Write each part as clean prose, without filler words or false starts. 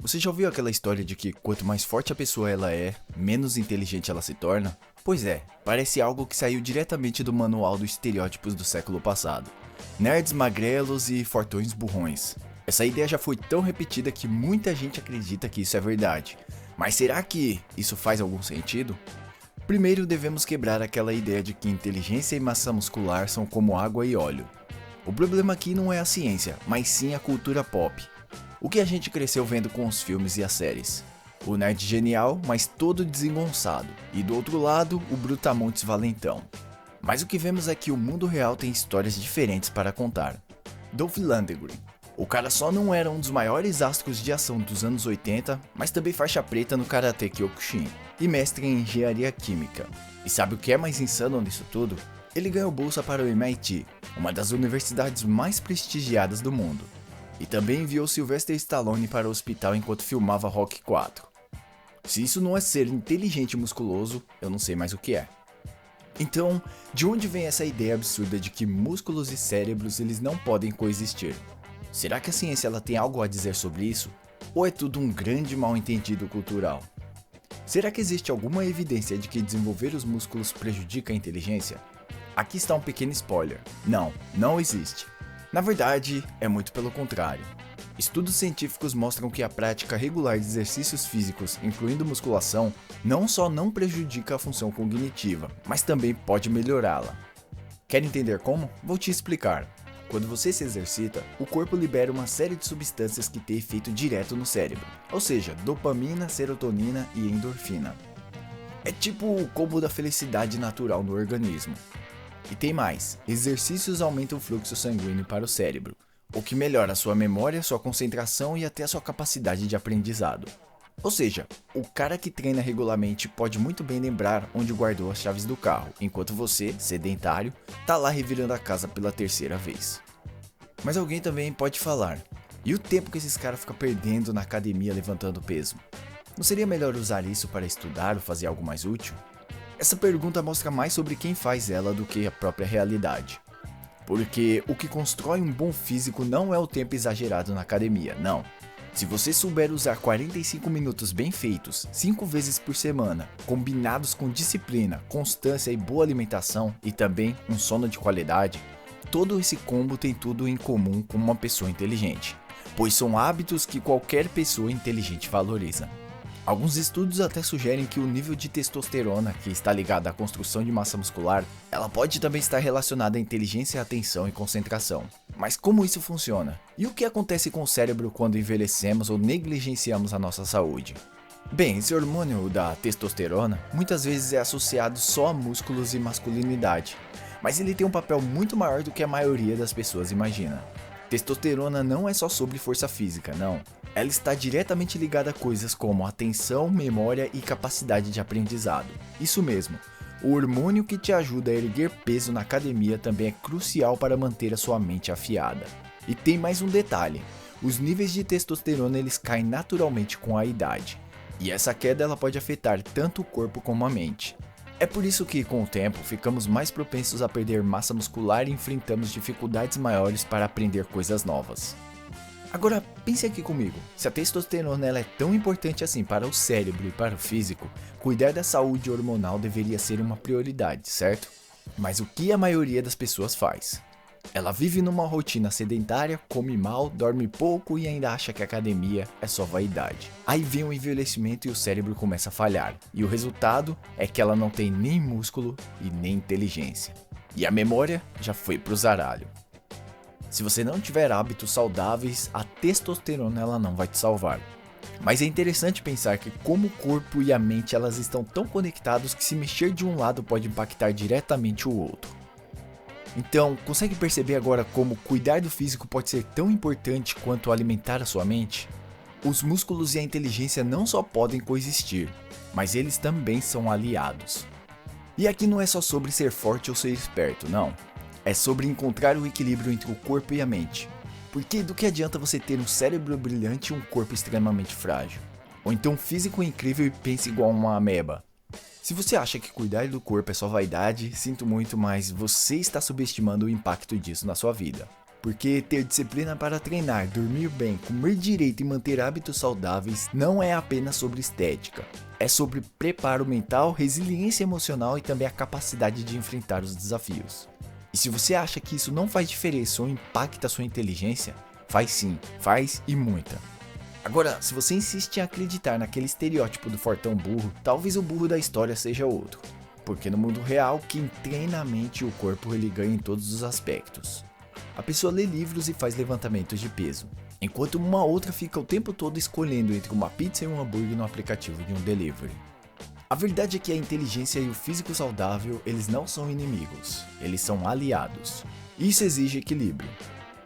Você já ouviu aquela história de que quanto mais forte a pessoa ela é, menos inteligente ela se torna? Pois é, parece algo que saiu diretamente do manual dos estereótipos do século passado. Nerds magrelos e fortões burrões. Essa ideia já foi tão repetida que muita gente acredita que isso é verdade. Mas será que isso faz algum sentido? Primeiro devemos quebrar aquela ideia de que inteligência e massa muscular são como água e óleo. O problema aqui não é a ciência, mas sim a cultura pop. O que a gente cresceu vendo com os filmes e as séries. O nerd genial, mas todo desengonçado. E do outro lado, o brutamontes valentão. Mas o que vemos é que o mundo real tem histórias diferentes para contar. Dolph Lundgren. O cara só não era um dos maiores astros de ação dos anos 80, mas também faixa preta no Karate Kyokushin. E mestre em engenharia química. E sabe o que é mais insano nisso tudo? Ele ganhou bolsa para o MIT, uma das universidades mais prestigiadas do mundo. E também enviou Sylvester Stallone para o hospital enquanto filmava Rocky 4. Se isso não é ser inteligente e musculoso, eu não sei mais o que é. Então, de onde vem essa ideia absurda de que músculos e cérebros eles não podem coexistir? Será que a ciência ela tem algo a dizer sobre isso? Ou é tudo um grande mal-entendido cultural? Será que existe alguma evidência de que desenvolver os músculos prejudica a inteligência? Aqui está um pequeno spoiler. Não existe. Na verdade, é muito pelo contrário. Estudos científicos mostram que a prática regular de exercícios físicos, incluindo musculação, não só não prejudica a função cognitiva, mas também pode melhorá-la. Quer entender como? Vou te explicar. Quando você se exercita, o corpo libera uma série de substâncias que têm efeito direto no cérebro, ou seja, dopamina, serotonina e endorfina. É tipo o combo da felicidade natural no organismo. E tem mais, exercícios aumentam o fluxo sanguíneo para o cérebro, o que melhora a sua memória, sua concentração e até a sua capacidade de aprendizado. Ou seja, o cara que treina regularmente pode muito bem lembrar onde guardou as chaves do carro, enquanto você, sedentário, tá lá revirando a casa pela terceira vez. Mas alguém também pode falar, e o tempo que esses caras ficam perdendo na academia levantando peso? Não seria melhor usar isso para estudar ou fazer algo mais útil? Essa pergunta mostra mais sobre quem faz ela do que a própria realidade. Porque o que constrói um bom físico não é o tempo exagerado na academia, não. Se você souber usar 45 minutos bem feitos, 5 vezes por semana, combinados com disciplina, constância e boa alimentação, e também um sono de qualidade, todo esse combo tem tudo em comum com uma pessoa inteligente, pois são hábitos que qualquer pessoa inteligente valoriza. Alguns estudos até sugerem que o nível de testosterona, que está ligado à construção de massa muscular, ela pode também estar relacionada à inteligência, atenção e concentração. Mas como isso funciona? E o que acontece com o cérebro quando envelhecemos ou negligenciamos a nossa saúde? Bem, esse hormônio da testosterona muitas vezes é associado só a músculos e masculinidade, mas ele tem um papel muito maior do que a maioria das pessoas imagina. Testosterona não é só sobre força física, não. Ela está diretamente ligada a coisas como atenção, memória e capacidade de aprendizado. Isso mesmo, o hormônio que te ajuda a erguer peso na academia também é crucial para manter a sua mente afiada. E tem mais um detalhe, os níveis de testosterona eles caem naturalmente com a idade. E essa queda ela pode afetar tanto o corpo como a mente. É por isso que, com o tempo, ficamos mais propensos a perder massa muscular e enfrentamos dificuldades maiores para aprender coisas novas. Agora, pense aqui comigo, se a testosterona ela é tão importante assim para o cérebro e para o físico, cuidar da saúde hormonal deveria ser uma prioridade, certo? Mas o que a maioria das pessoas faz? Ela vive numa rotina sedentária, come mal, dorme pouco e ainda acha que a academia é só vaidade. Aí vem o envelhecimento e o cérebro começa a falhar, e o resultado é que ela não tem nem músculo e nem inteligência. E a memória já foi pro zaralho. Se você não tiver hábitos saudáveis, a testosterona ela não vai te salvar. Mas é interessante pensar que como o corpo e a mente elas estão tão conectados que se mexer de um lado pode impactar diretamente o outro. Então, consegue perceber agora como cuidar do físico pode ser tão importante quanto alimentar a sua mente? Os músculos e a inteligência não só podem coexistir, mas eles também são aliados. E aqui não é só sobre ser forte ou ser esperto, não. É sobre encontrar o equilíbrio entre o corpo e a mente. Porque do que adianta você ter um cérebro brilhante e um corpo extremamente frágil? Ou então um físico incrível e pense igual uma ameba? Se você acha que cuidar do corpo é só vaidade, sinto muito, mas você está subestimando o impacto disso na sua vida. Porque ter disciplina para treinar, dormir bem, comer direito e manter hábitos saudáveis não é apenas sobre estética. É sobre preparo mental, resiliência emocional e também a capacidade de enfrentar os desafios. E se você acha que isso não faz diferença ou impacta a sua inteligência, faz sim, faz e muita. Agora, se você insiste em acreditar naquele estereótipo do fortão burro, talvez o burro da história seja outro. Porque no mundo real, quem treina a mente e o corpo ele ganha em todos os aspectos. A pessoa lê livros e faz levantamentos de peso, enquanto uma outra fica o tempo todo escolhendo entre uma pizza e um hambúrguer no aplicativo de um delivery. A verdade é que a inteligência e o físico saudável, eles não são inimigos, eles são aliados. Isso exige equilíbrio.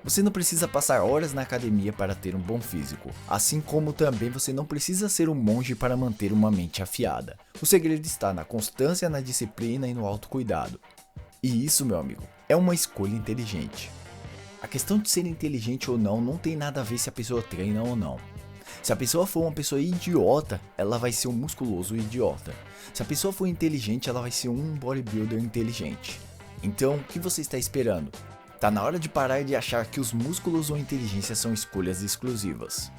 Você não precisa passar horas na academia para ter um bom físico, assim como também você não precisa ser um monge para manter uma mente afiada. O segredo está na constância, na disciplina e no autocuidado. E isso, meu amigo, é uma escolha inteligente. A questão de ser inteligente ou não tem nada a ver se a pessoa treina ou não. Se a pessoa for uma pessoa idiota, ela vai ser um musculoso idiota. Se a pessoa for inteligente, ela vai ser um bodybuilder inteligente. Então, o que você está esperando? Tá na hora de parar de achar que os músculos ou a inteligência são escolhas exclusivas.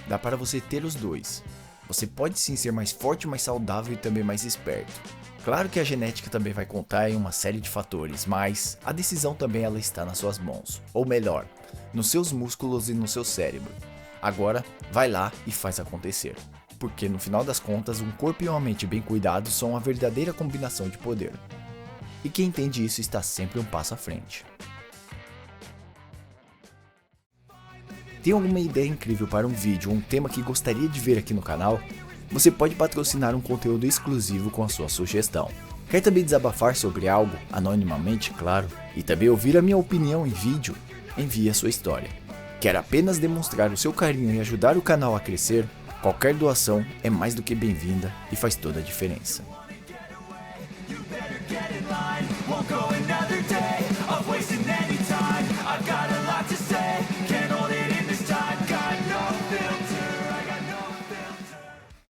Dá para você ter os dois. Você pode sim ser mais forte, mais saudável e também mais esperto. Claro que a genética também vai contar em uma série de fatores, mas a decisão também ela está nas suas mãos. Ou melhor, nos seus músculos e no seu cérebro. Agora, vai lá e faz acontecer. Porque no final das contas, um corpo e uma mente bem cuidados são uma verdadeira combinação de poder. E quem entende isso está sempre um passo à frente. Tem alguma ideia incrível para um vídeo ou um tema que gostaria de ver aqui no canal? Você pode patrocinar um conteúdo exclusivo com a sua sugestão. Quer também desabafar sobre algo, anonimamente, claro, e também ouvir a minha opinião em vídeo? Envie a sua história. Quer apenas demonstrar o seu carinho e ajudar o canal a crescer? Qualquer doação é mais do que bem-vinda e faz toda a diferença.